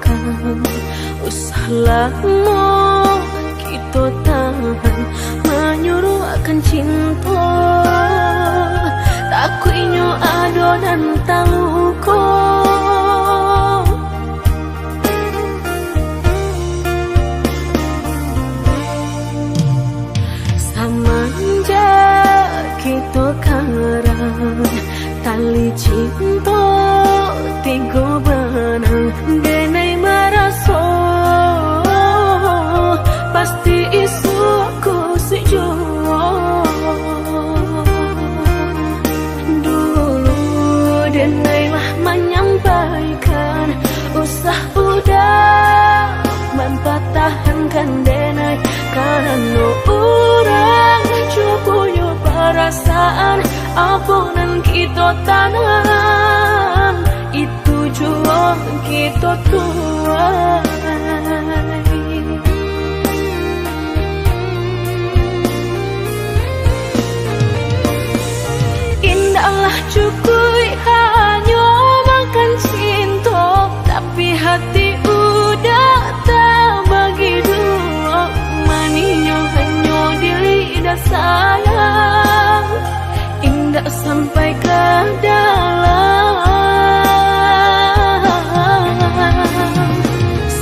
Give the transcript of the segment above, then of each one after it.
katokan usahlah mau kita tahan menyuruh akan cinta takuinyo adonan taluko samanja kita karang tali cinta tiga benang denai maraso pasti isu aku sejo dulu denai lah menyampaikan usah udah mempatahankan denai karena orang cukup perasaan apunan kita tanam itu jual kita tuai indahlah cukup hanya makan cinta tapi hati udah tak bagi dua maninyo hanya di lidah sayang indah sampai ke dalam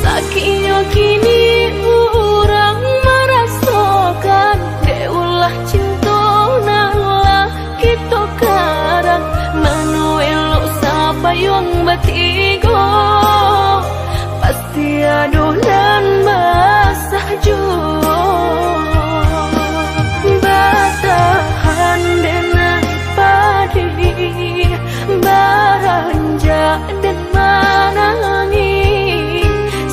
sakitnya kini orang merasakan deulah cinta nalah kita karang manu elok sapayong batigo pasti aduh dan basah jua batahan denai padi baranja dan manangi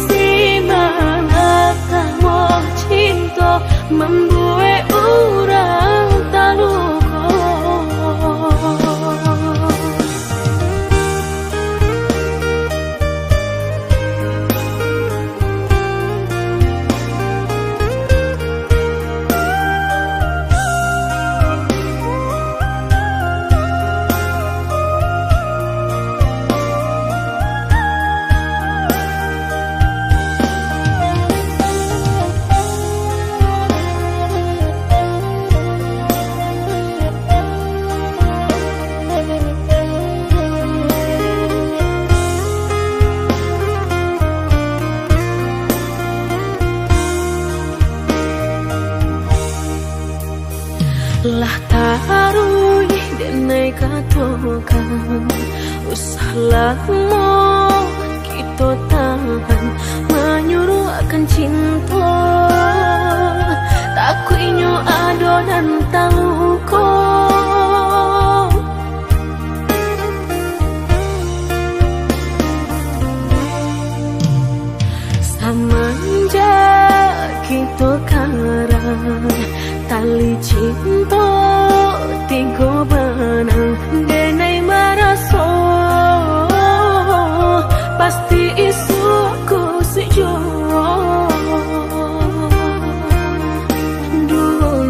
si mana kamu cinta membuat orang taluko lah taruh denai katokan usahlah mau kita tahan menyuruh akan cinta takuinyo adonan taluko samanja kita karang tali cinta tiga benang denai maraso pasti isu aku sejo dulu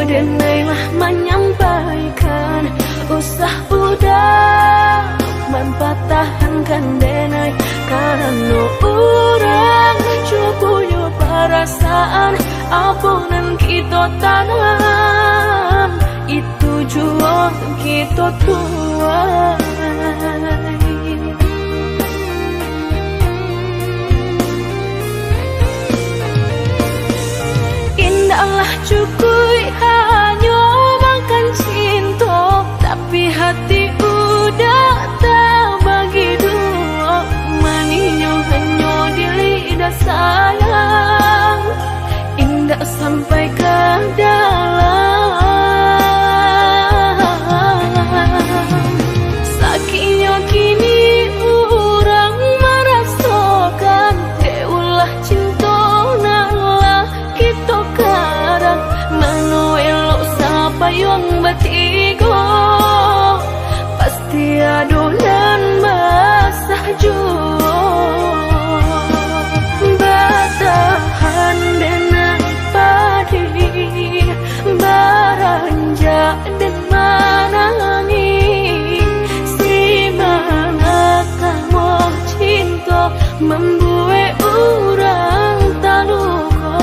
denai lah menyampaikan usah udah mempatahankan denai karena orang cukup perasaan apunan kita tanam itu jual kita tuai indahlah cukup hanya makan cinta tapi hati udah tak bagi dua maninyo hanya di lidah sayang indah sampai ke dalam sakitnya kini orang merasakan deulah cinta nalah kita karang membuat orang tak luka.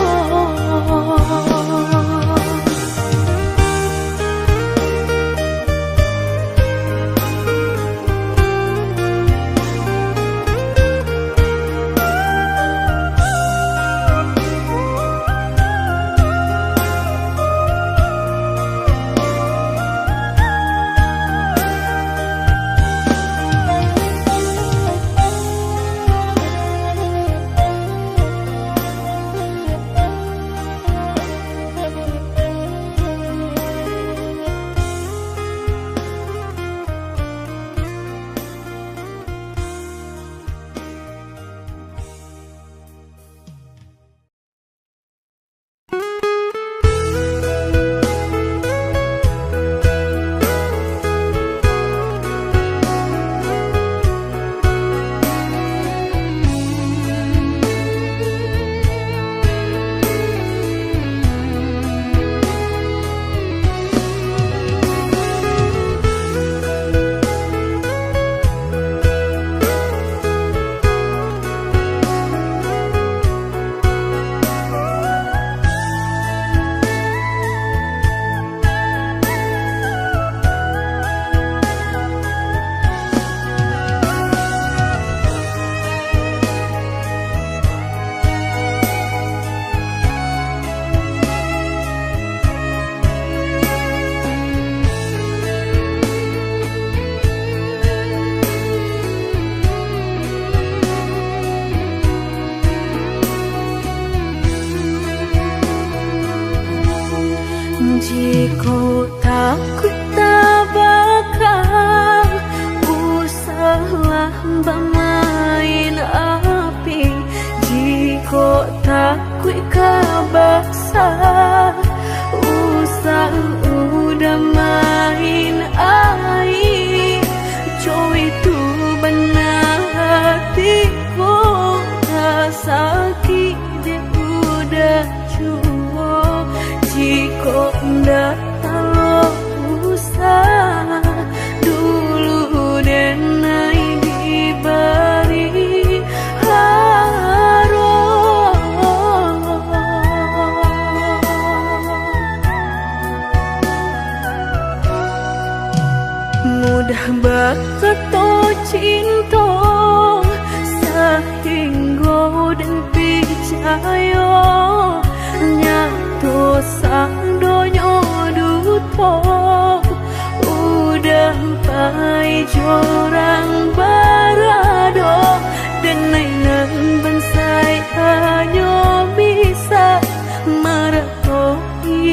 Jika takut tak bakal usahlah bermain api. Jika takut kabasah usah udah main air. Coba itu benar hatiku tak sakit dia udah cukup. Jika ndak tak usah dulu dan naik diberi harum. Mudah berkata cinta sehingga dan percaya nyatu sang donya duto udah pai jorang barado dan nainan bansai hanya bisa meratoi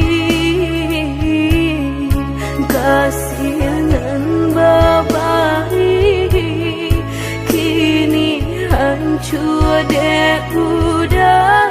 kasihan babai kini hancur deh udah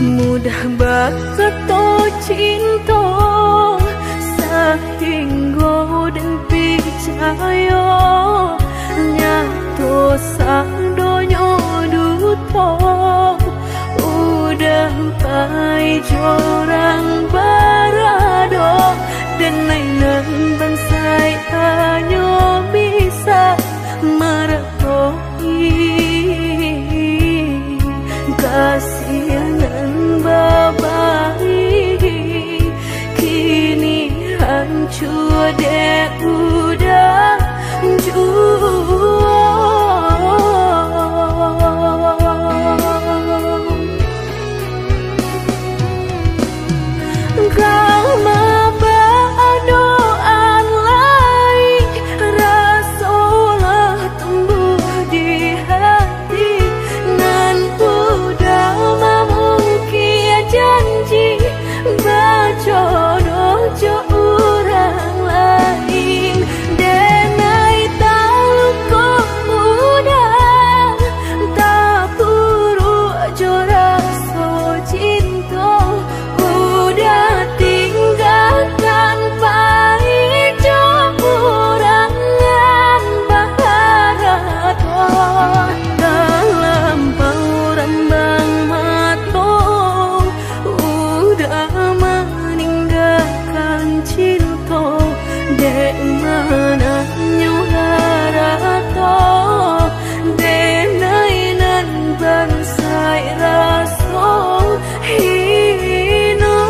mudah bakato cinta sehingga dan percaya nyato sang donya duto udah pai jorang barado dan nainan bansai hanya bisa meretoi kasihan babai kini hancur deh udah kau doaan lain rasolah tumbuh di hati nan udah memungkin janji bajodoh jo orang lain denai tahu kok udah tak puru jo raso cinta udah tinggalkan paijo kurangan baharato dalam pauran bang mato udah meninggalkan cinta dek mana nyuharato denai nan bansai raso hino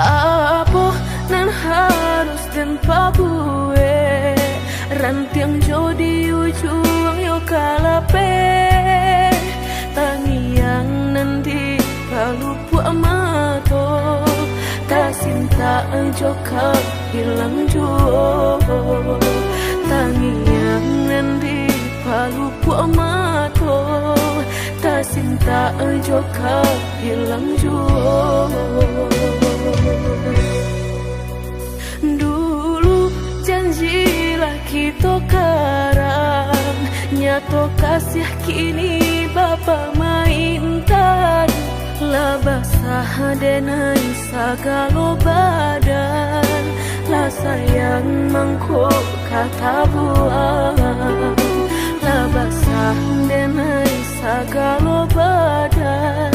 apa nan harus dan pabue rantiang jodi ujung yo kalape tangiang nanti kalupu amato tak cinta joka hilang juo tangiang nanti kalupu amato tak cinta joka hilang juo dulu janjilah kita karang nyato kasih kini bapa mainkan lah basah denai sagalo badan lah sayang mangkok kata buang lah basah denai sagalo badan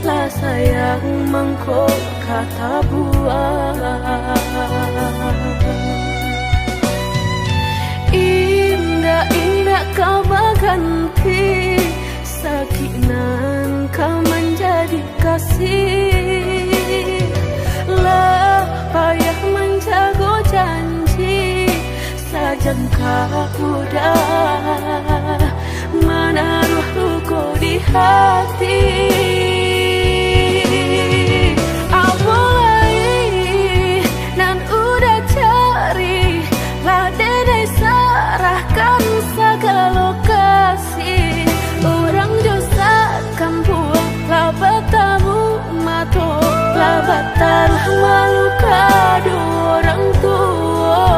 lah sayang mangkok kata buang indah-indah kau berganti sakinan kau menjadi kasih lah payah menjaga janji sajangka udah hati. Awalai nan udah cari ladenai serahkan segala lokasi. Orang josa kampung labatamu mato labatan malu kado orang tua.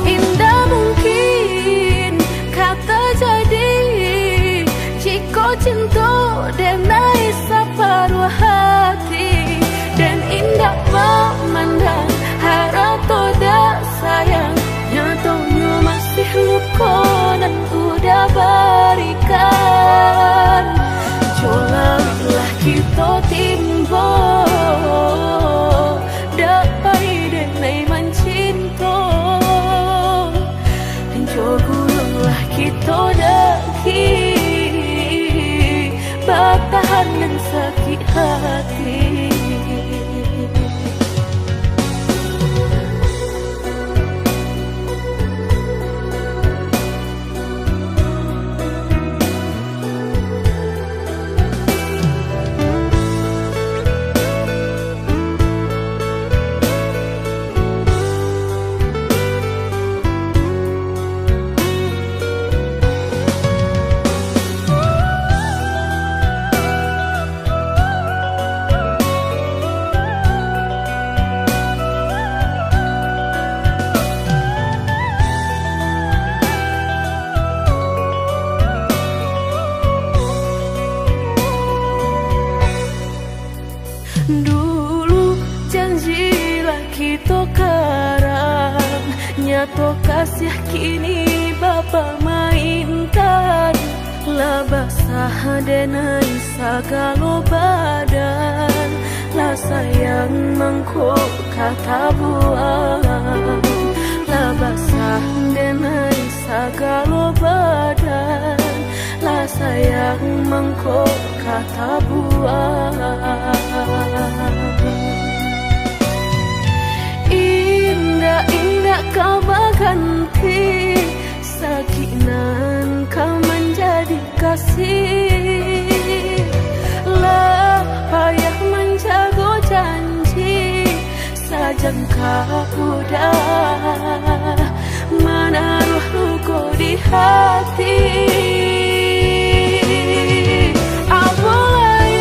Indah mungkin kata jadi jika cinta denai separuh hati. Dan indah memandang harap toda sayang nyatanya masih luka dan udah berikan. Jolalah kita timbo dapai denai mencinta. Dan jogullah kita daki bertahan dan sakit hati. Dulu janjilah kita karang, nyato kasih kini Bapa mainkan. Lah basah denai segala badan, lah sayang mangkok kata buang. Lah basah denai segala badan, lah sayang mangkok kata buang. Indah-indah kau berganti, sakinan kau menjadi kasih. Lah payah menjaga janji, sajangka udah menaruh luka di hati. Awalai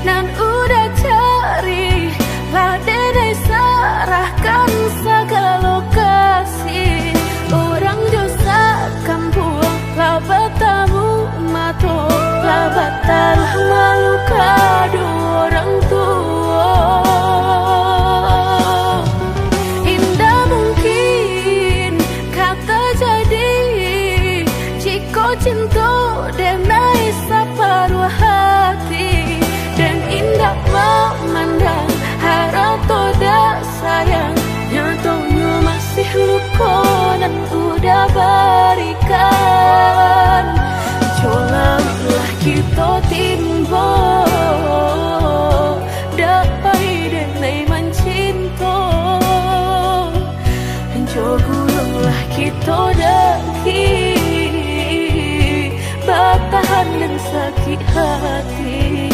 nan udah cari ladenai serahkan segala lokasi. Orang josa kampung labatamu mato labatan malu kado orang tua. Indah mungkin kata jadi jika cinta denai separuh hati. Dan indah memandang harap toda sayang nyatanya masih luka dan udah berikan. Jolalah kita timbo dapai denai mencinta. Jogullah kita daki bertahan dan sakit hati.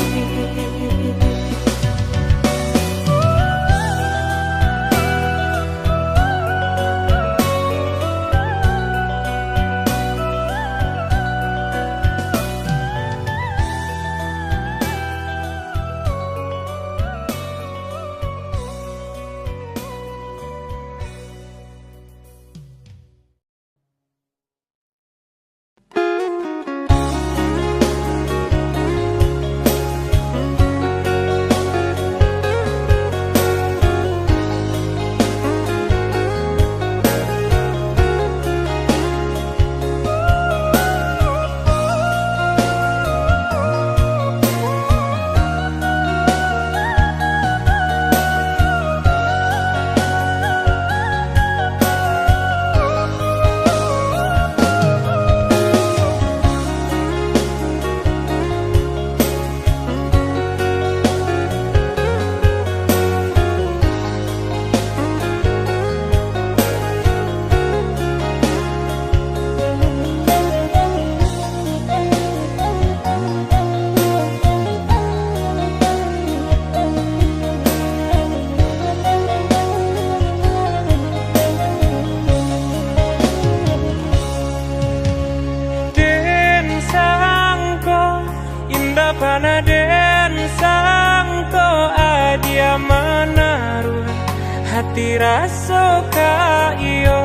rasa kayo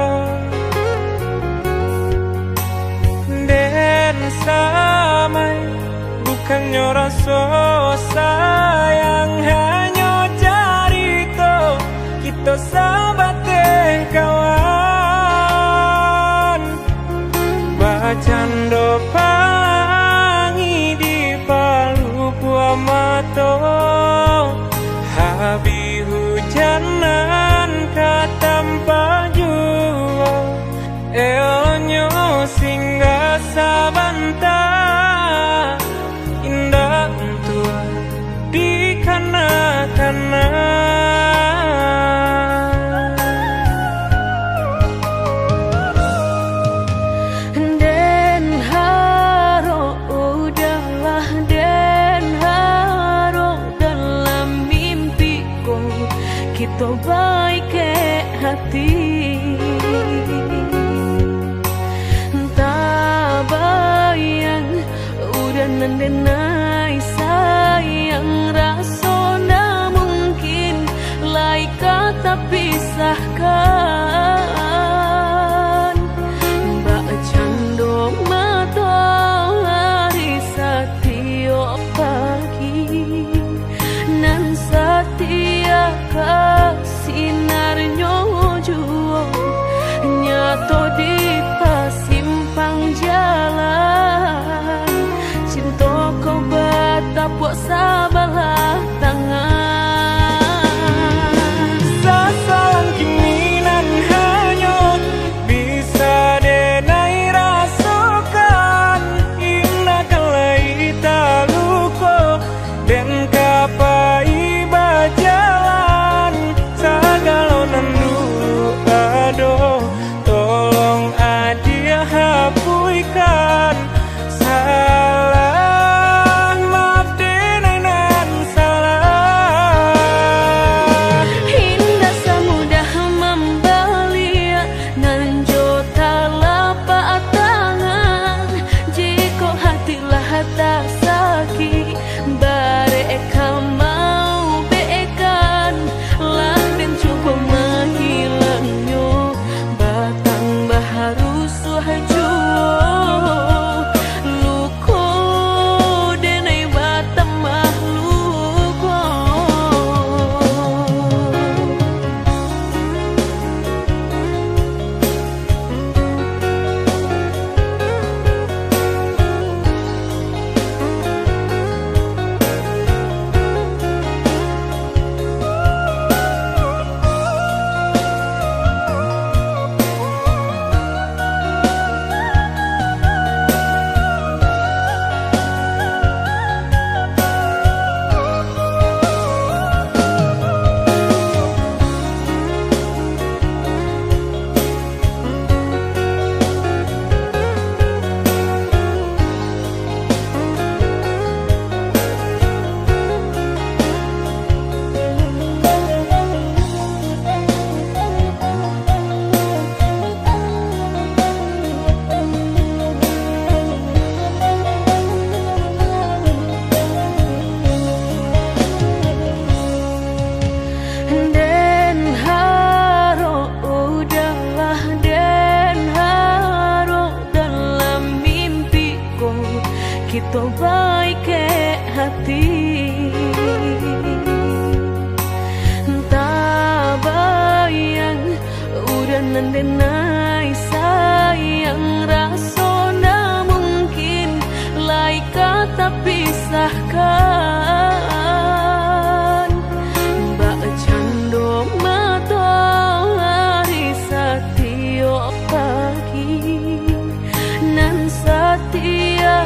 dan samai bukannya rasa sayang, hanya cerita kita sahabat kawan. Bacando pangi di palu buah mata, habi hujanan katampa jua, elonyo singgah sabanta, indah tua di kanak-kanak. Kita baik ke hati, tak bayang udah nandenai sayang, rasa na mungkin lai kata pisahkan. Mbak cando mata hari setiap pagi nan setia sinarnya jua nyato di pasimpang jalan, cinta kau batapuk sabalah tangan. Sasalan kiminan hanyut bisa denai rasakan, indah kalai taluko dan kapai bajalan, sagalonan dulu aduh tolong adia hapuikan salah, maaf denenan salah. Indah semudah membelia nan jota lapak tangan, jika hatilah tak sakit bareka mau beekan lah dan cuba menghilangnya batang baharu suhajo luko denai batang makhluk. Kita baik ke hati, tak bayang udah nandenai sayang, rasa na mungkin lai kata pisahkan. Mbak cando mata hari setiap pagi nan setia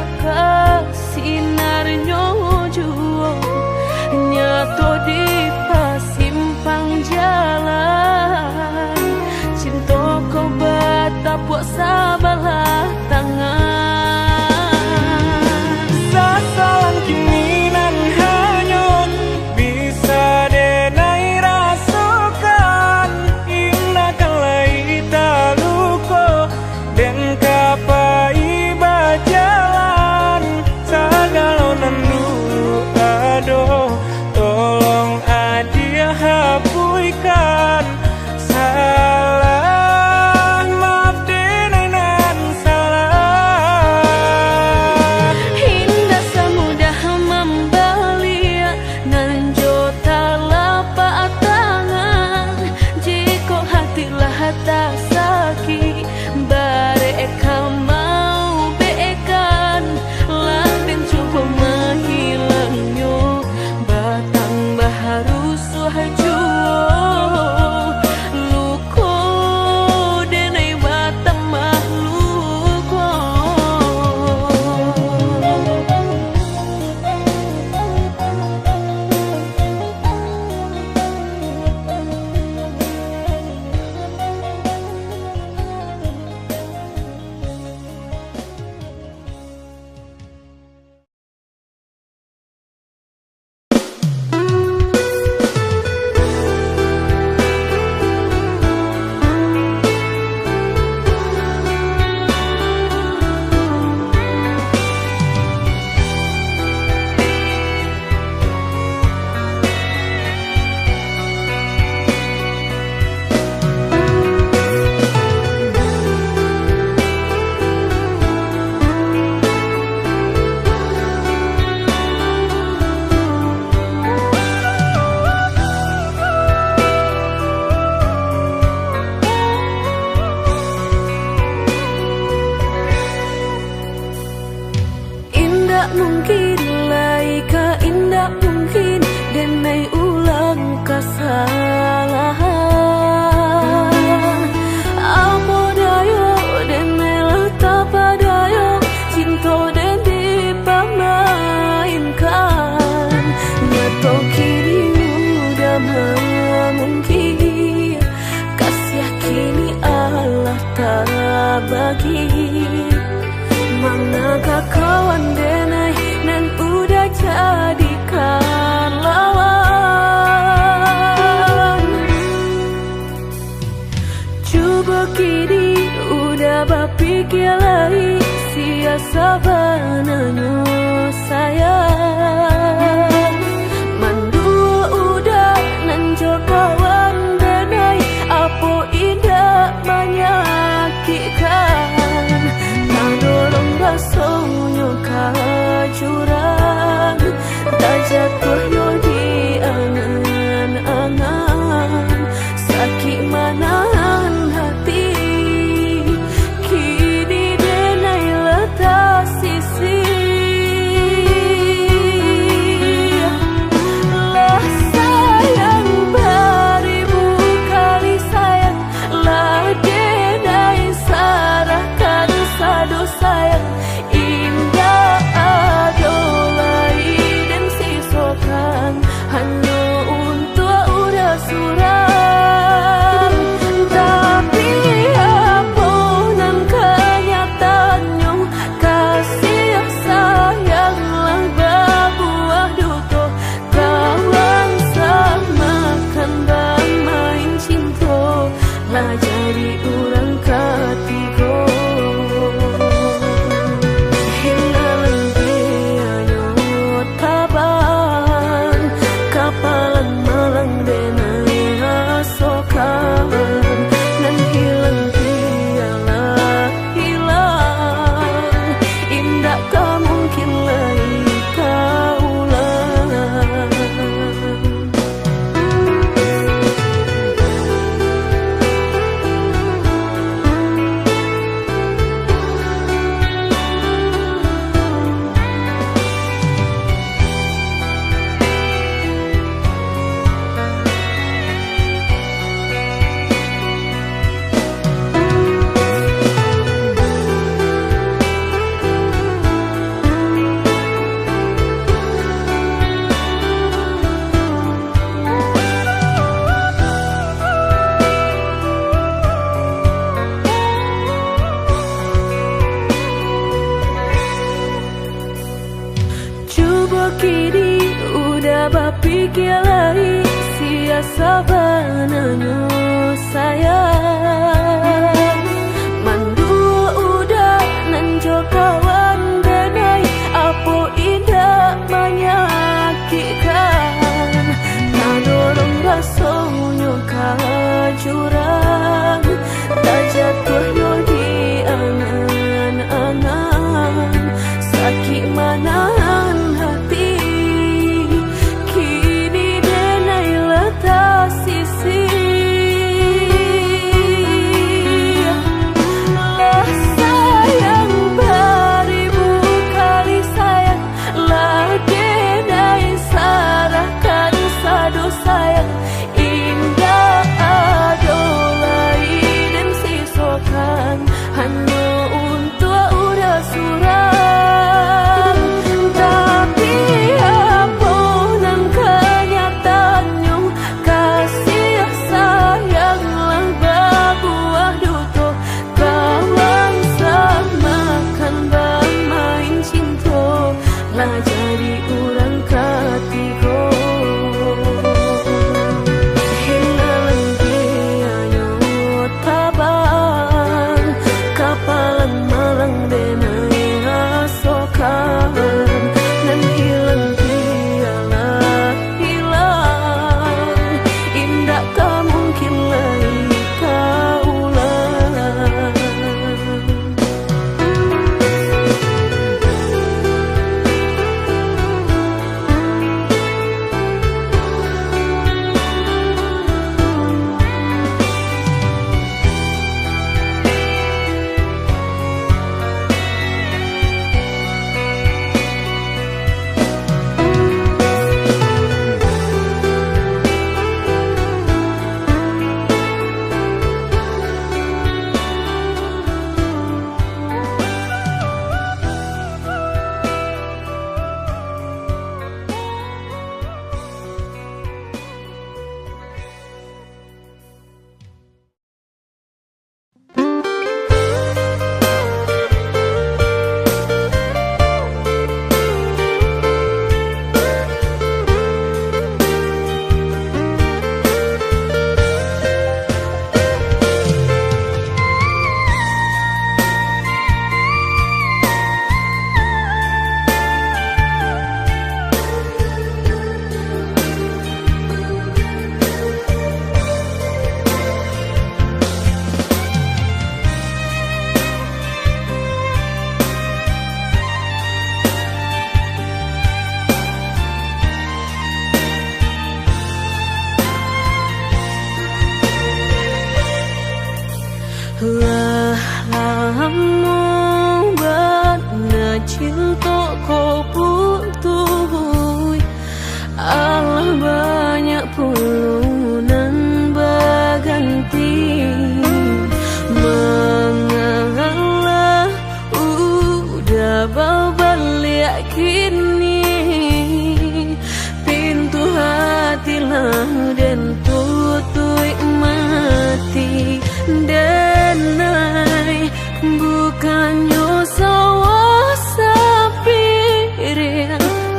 sinarnya jua nyato di pasimpang jalan, cinta kau batapuk sabalah tangan. Sasalan kiminan hanyut bisa denai rasakan, indah kalai taluko dan kapai bajalan, sagalonan dulu aduh tolong adia hapuikan bapikir lagi sia sabananyo sayang mandua udah nanjo kawan denai apo indah menyakitkan tak dorong basonyo kajurang tak jatuh yo di angan-angan sakit manahan hati kini denai letak sisi lah sayang beribu kali sayang lah denai sarahkan sadu sayang indah adolai dan sisokan hanya untuk udah suram tapi apunan kenyataannya kasih sayanglah berbuah duto kawan samakan bermain cinta lah jadi orang ketiga hilang dia tabang kapalan malang denai asokan nan hilang dialah hilang indah tak mungkin lagi kaulang. Coba kini udah bapikir lagi sia sabananyo sayang mandua udah nanjo kawan denai apo indah menyakitkan tak dorong basonyo kajurang tak jatuh yo di angan-angan sakit manahan hati kini denai letak sisi lah sayang beribu kali sayang lah denai sarahkan sadu sayang indah adolai dan sisokan Lah lamo bana cinta kau putuh, Allah banyak pulunan berganti. Mengalah udah berbalik kini, pintu hati lah dan tutup mati. Denai bukannya sawah sapir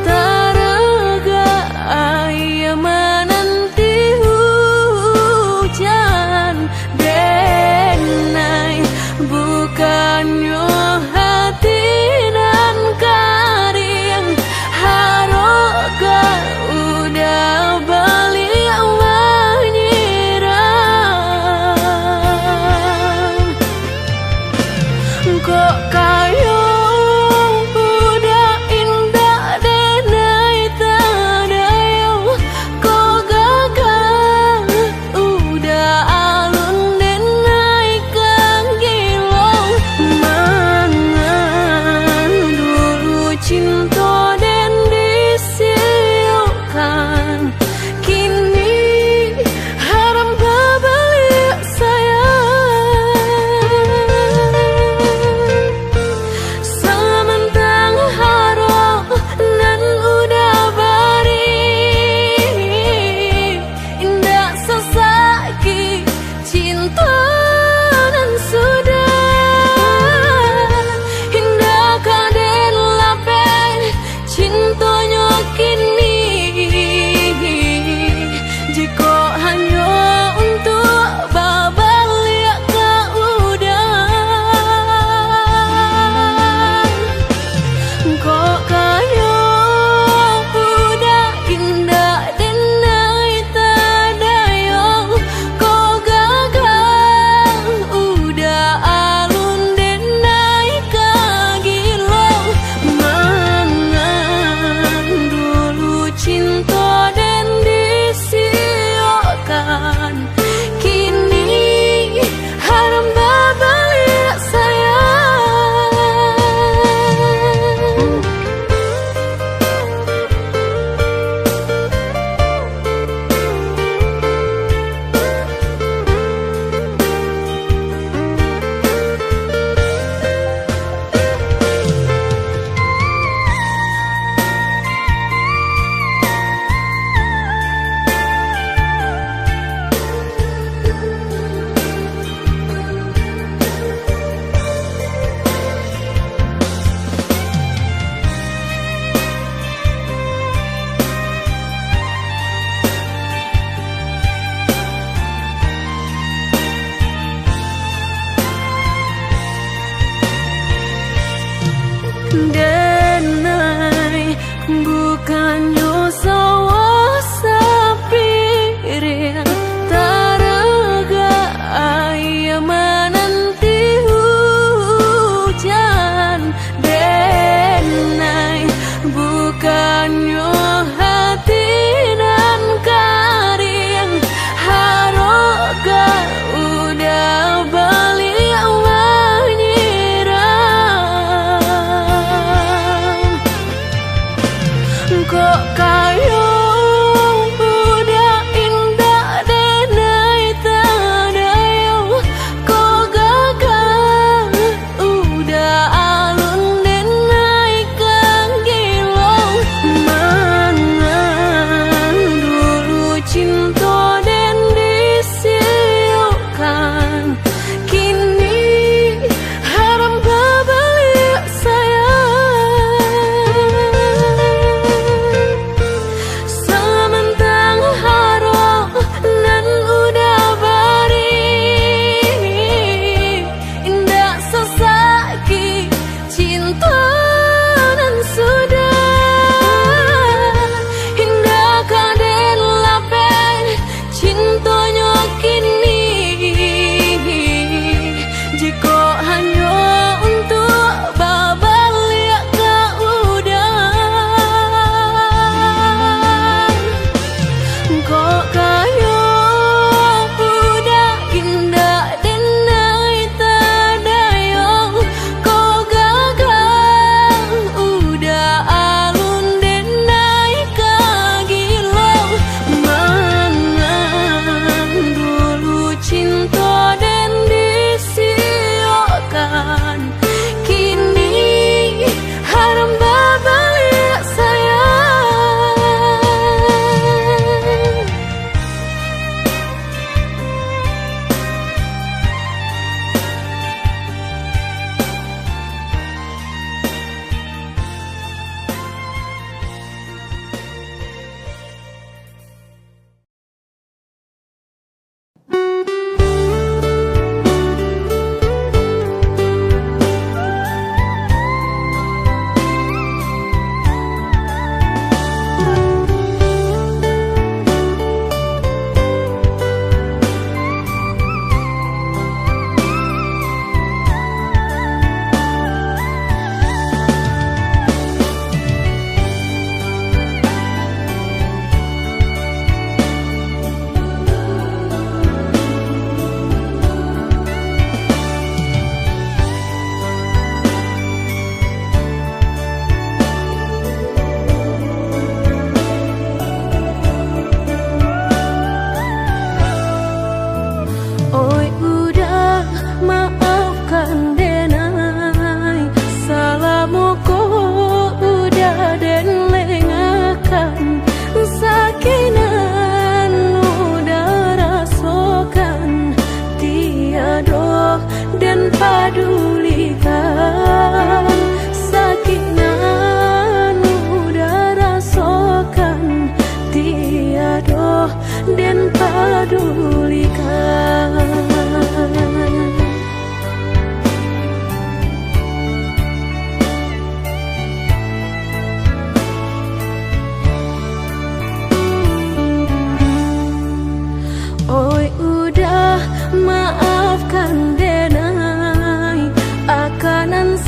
taraga ayam menanti hujan. Denai bukannya hati dan karing haroga udah balik kok kayo udah indah denai tadayo kok gagal udah alun denai kang gilong. Mangan dulu cinta dan disiukan, kini haram berbalik sayang. Denai bukannya sawah sapir taraga ayam menanti hujan. Denai bukannya hati dan karing haroga udah balik kok kayo udah indah denai tadayo kok gagal udah alun denai kang gilong. Mangan dulu cinta dan disiukan, kini haram berbalik sayang. Kok kayo udah indah denai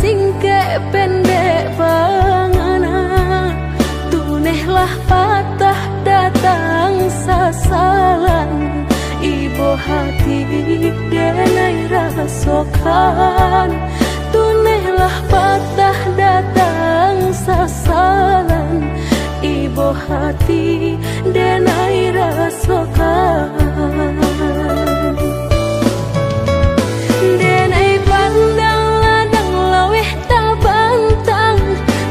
singke pendek bangana, tunehlah patah datang sasalan, ibu hati denai rasokan. Tunehlah patah datang sasalan, ibu hati denai rasokan. Denai pandang ladang laweh tak bantang,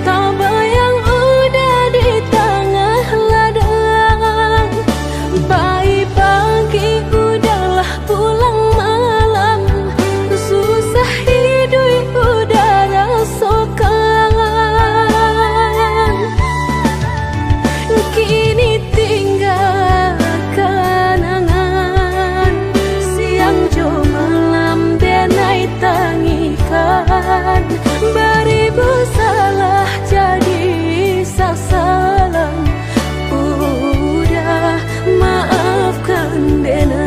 tak bayang udah di tengah ladang. Bayi pagi udahlah pulang malam, susah hidup udah rasakan. Kini tinggal kenangan, siang jo malam denai tangikan. Beribu salah jadi sasalan, udah maafkan denai.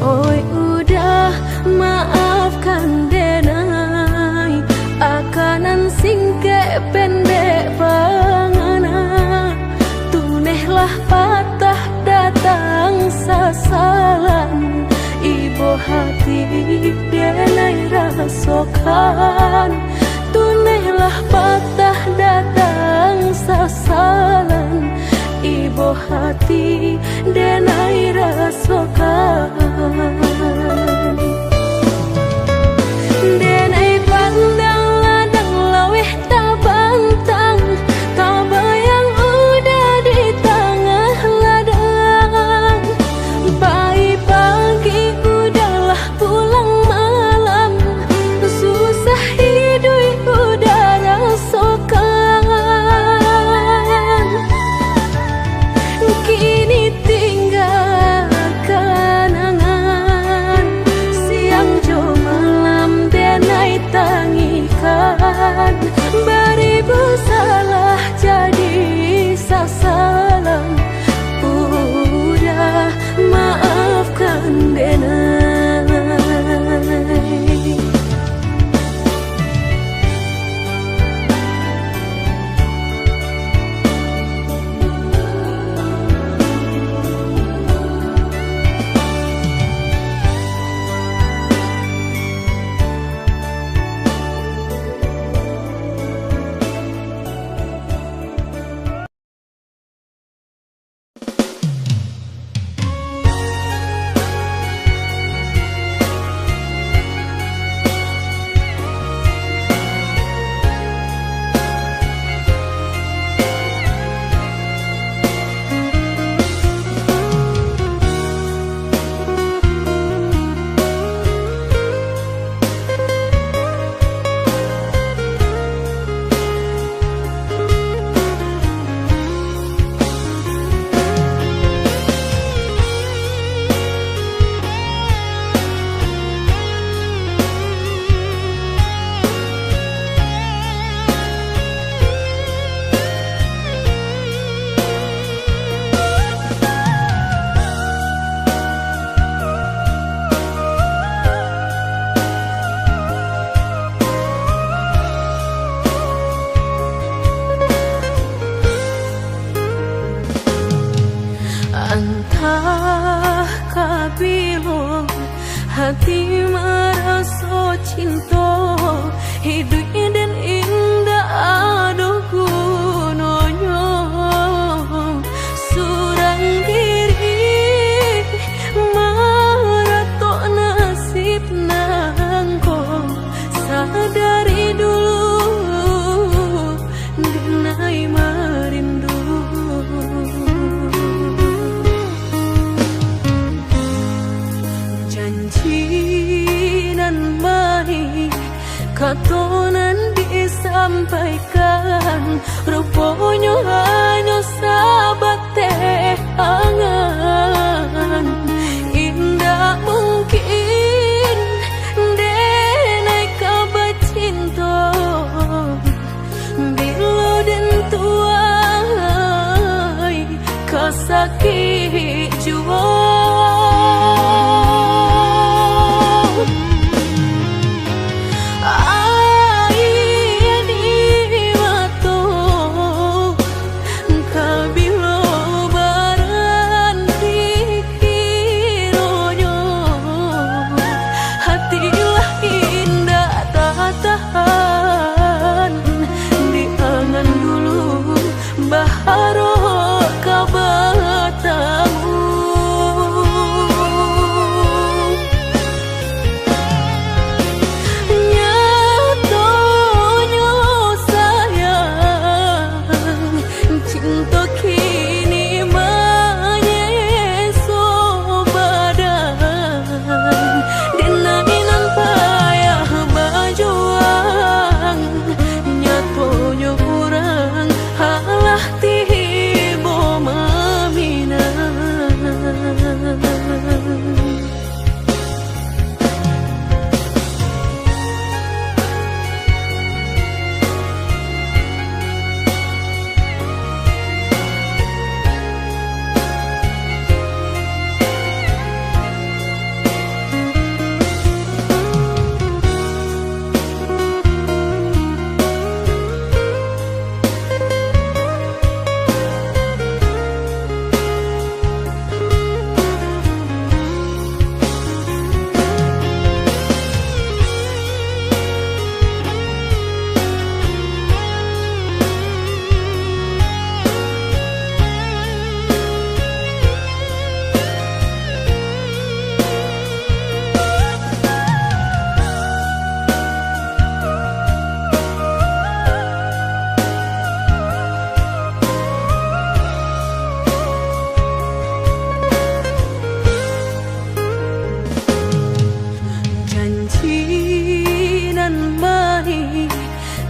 Oi udah maafkan denai, akanan singke pendek bangana, tunehlah patah datang sasalan, ibu hati denai rasokan. Tunehlah patah datang sasalan, ibu hati denai rasokan. Denai pandang ladang laweh tak bantang, tak bayang udah di tengah ladang. Bayi pagi udahlah pulang malam, susah hidup udah rasakan. Kini tinggal kenangan, siang jo malam denai tangikan. Beribu salah jadi sasalan, udah maafkan denai. Entah kabilo hati merasa cinta, hidup dan indah aduh gunanya. Surang diri maratokna katonan disampaikan, rupanya hanya sahabat teh angan. Indah mungkin denai kabar cinta, bila dan tuai kasakit jua.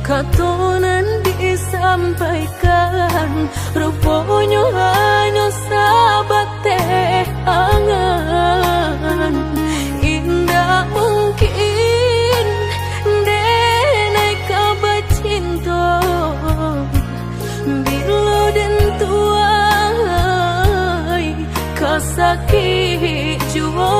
Katonan disampaikan, rupanya hanya sahabat teh angan. Indah mungkin denai kabar cinta, bila dan tuai kasakit jua.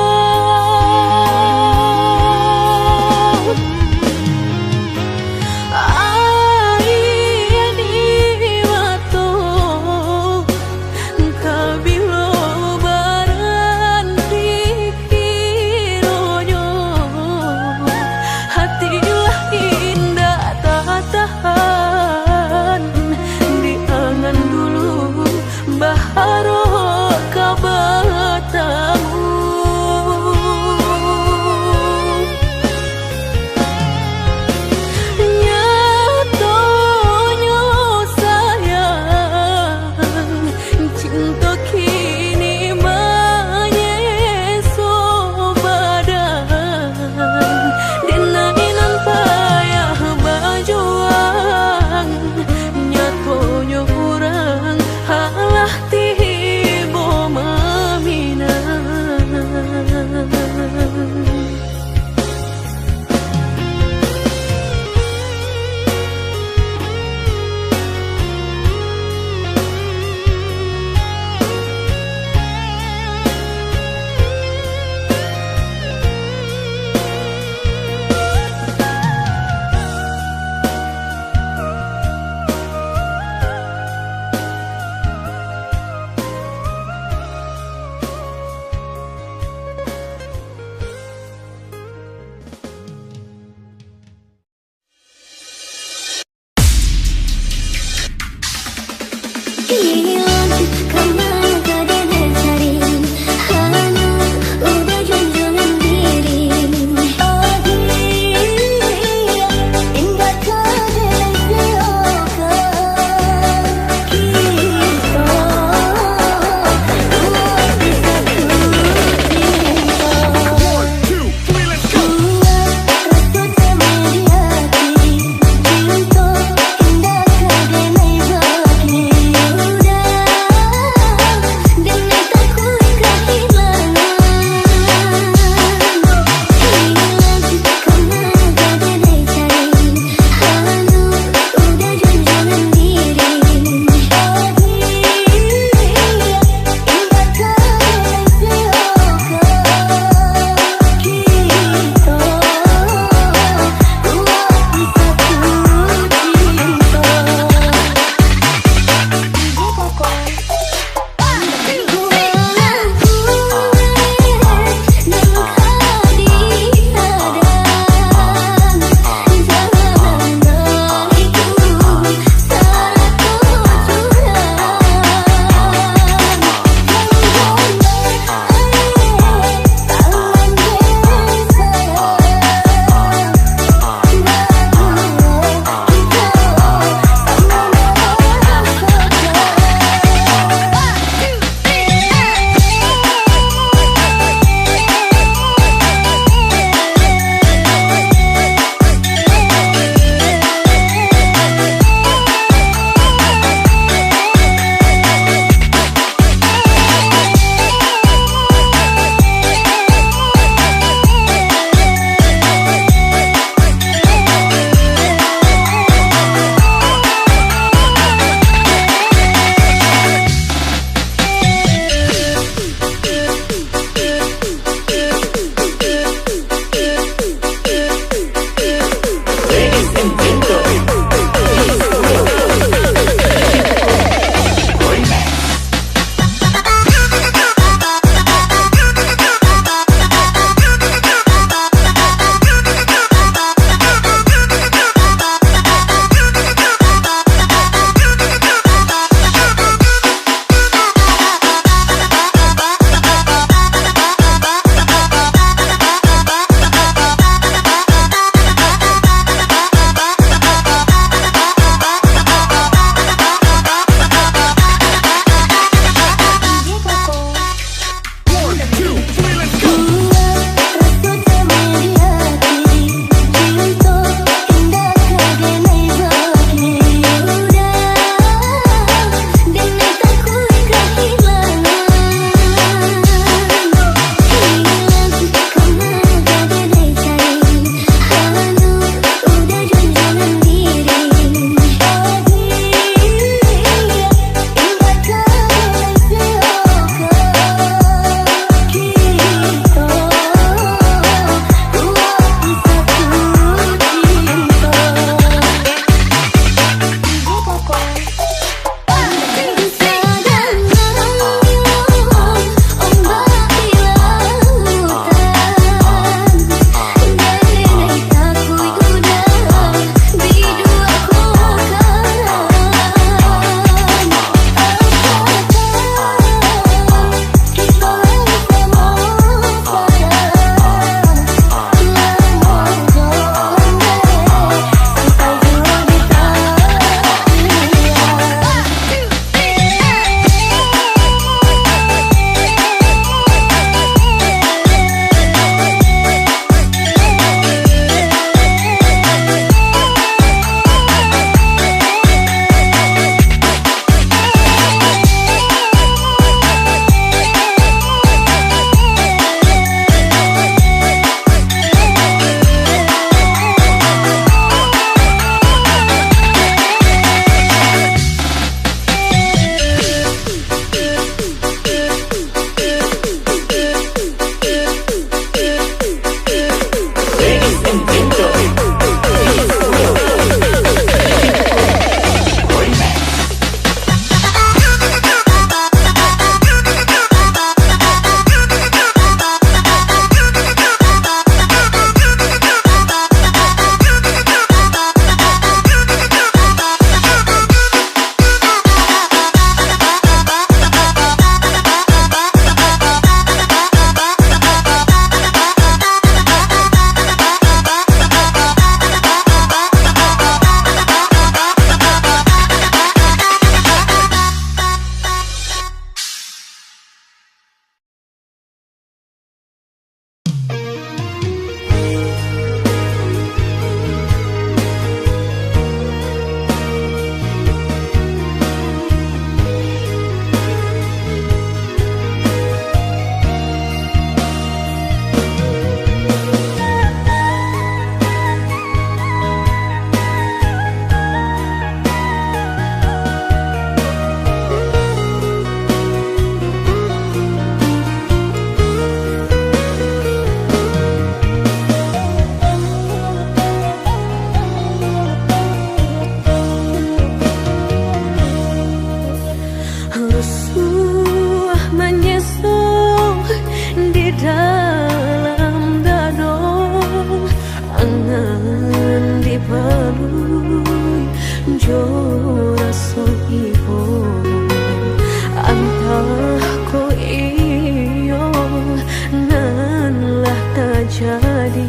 jadi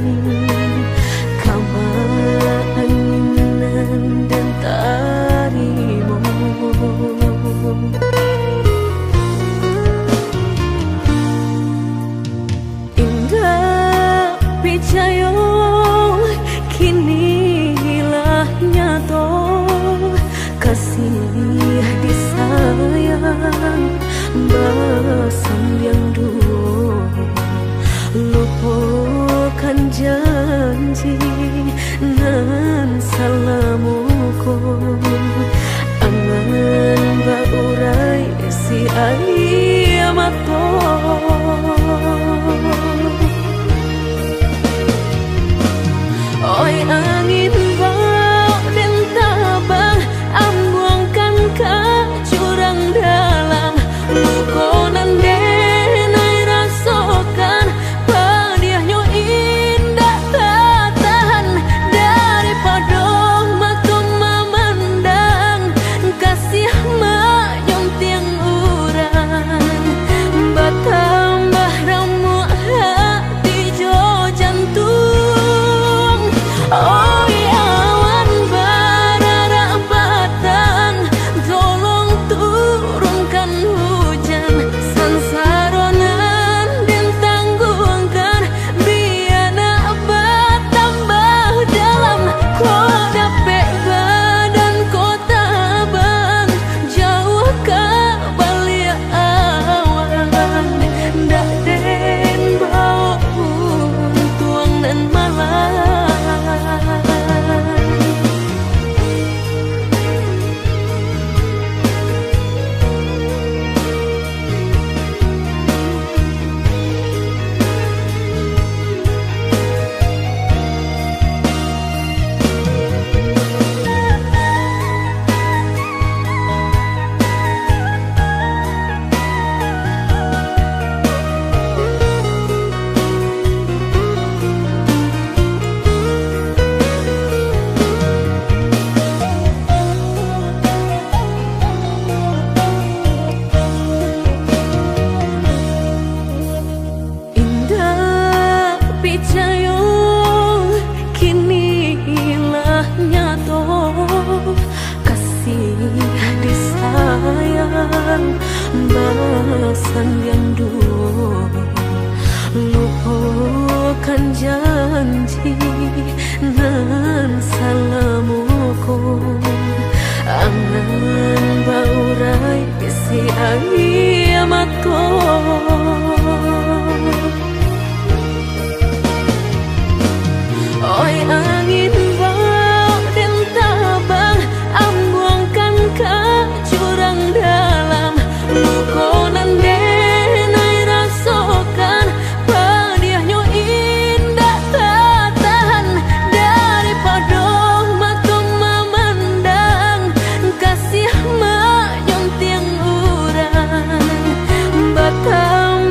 keinginan dan tarimu. Indah picayo kini hilah nyato, kasih disayang bersam yang dulu, lupakan janji nan salamuku, angan baurai si ayamato. Oi angin bau dan tabang, ambuangkan ke jurang dalam, lukonan denai rasakan, pedihnya indah tak tahan, daripada mata memandang, kasih menyunting urang, bertambah ramu hati jo jantung. Oi awan barara batang, tolong turunkan hujan, sansaronan dan tanggungkan, biar nak bertambah dalam. Kau dapet badan kau tabang, jauh ke balik awan, dak den bau tuang dan malam. Picayo kini hilah nyato, kasih disayang besan yang dulu, lupakan janji nan salamuku, angan baurai bisi ayamato. Oi angin bau dan tabang, ambuangkan ke jurang dalam, lukonan denai rasakan, pedihnya indah tak tahan, daripada mata memandang, kasih menyunting urang, bertambah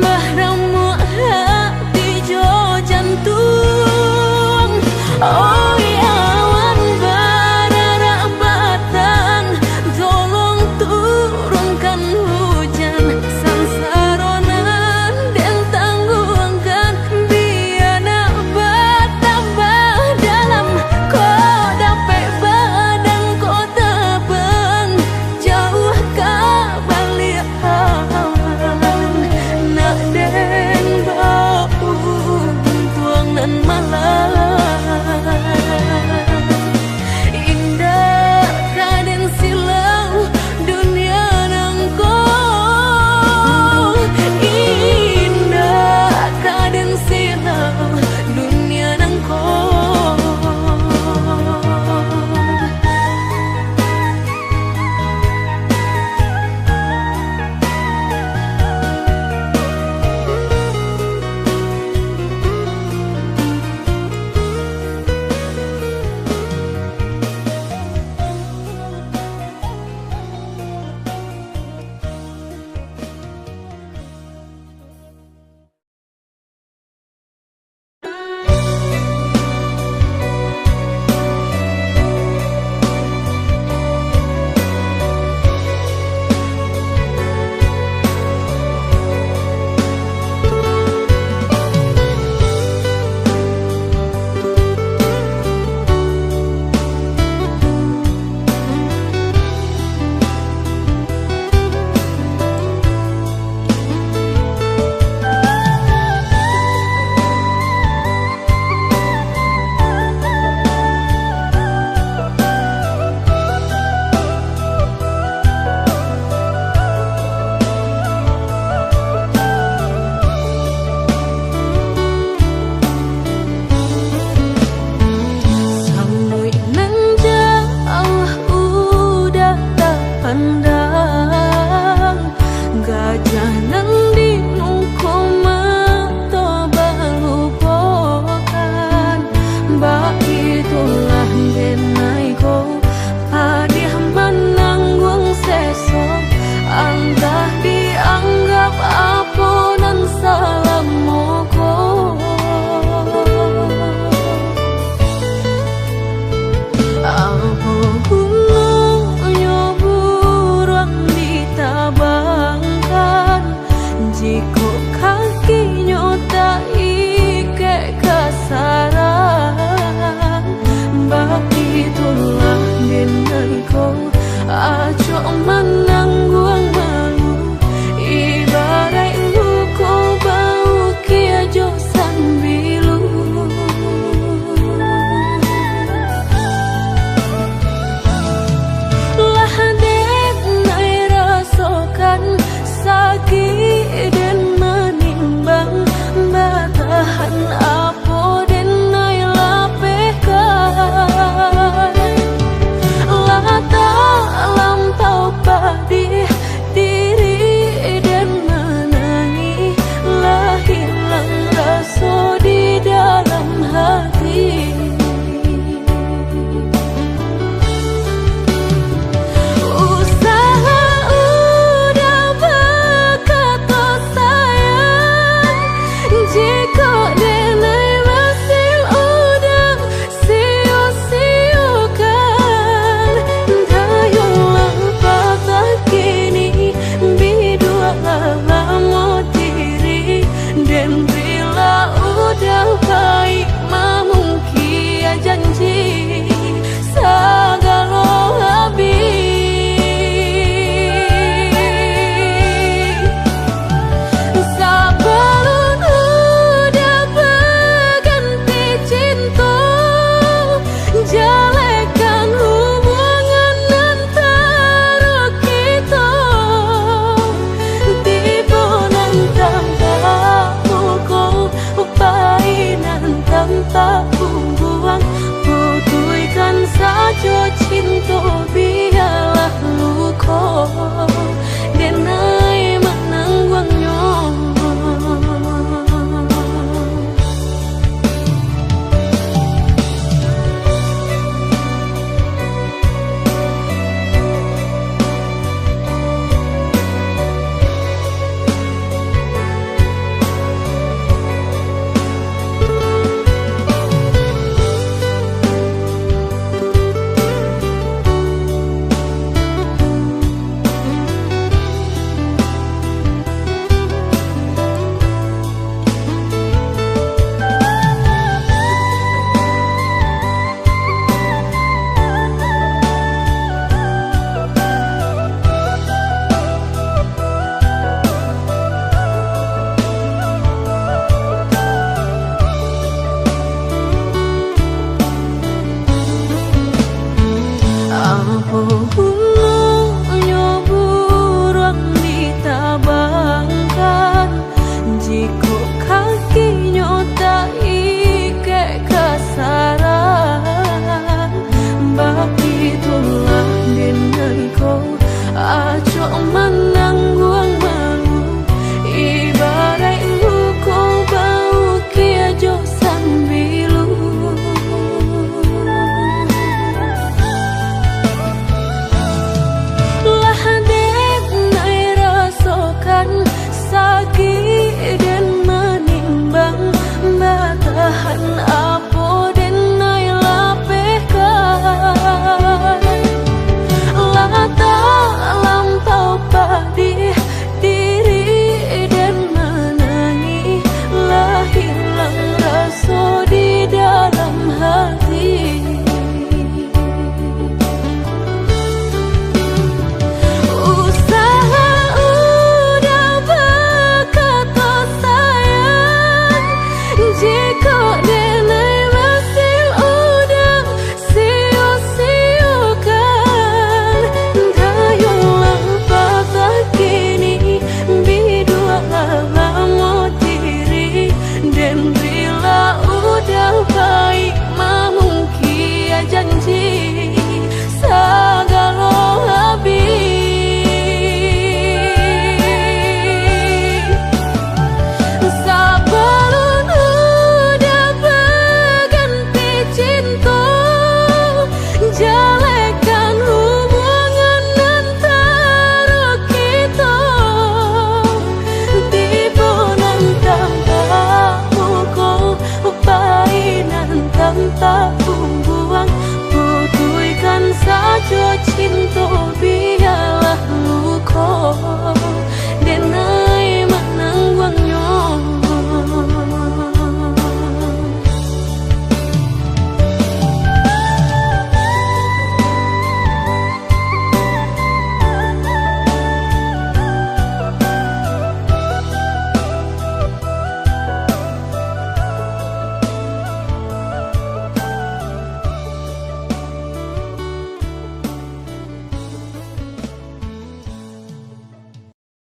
bahan